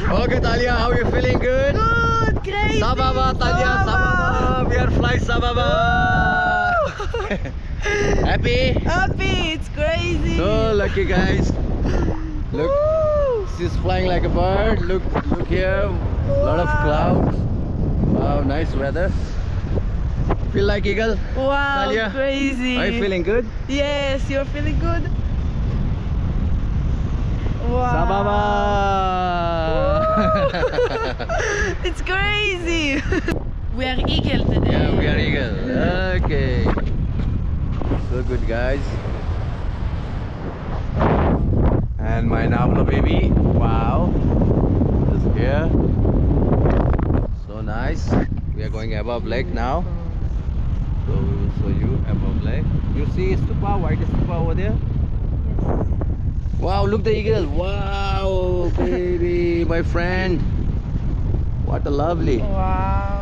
Okay, Talia, how are you feeling? Good? Good, crazy. Sababa, Talia, Sababa. We are flying Sababa. Happy? Happy, it's crazy. So lucky, guys. Look, Woo. she's flying like a bird. Look here. Lot of clouds. Wow, nice weather. Feel like eagle? Wow, Talia? crazy. Are you feeling good? Yes, you're feeling good. Wow. Sababa. It's crazy. We are eagle today. Yeah, we are eagle. Okay. So good, guys. And my Navla baby. Wow. Is here. So nice. We are going above lake now. So we will show you above lake. You see stupa, white stupa over there? Wow, look the eagle. Wow, baby, my friend. What a lovely. Wow.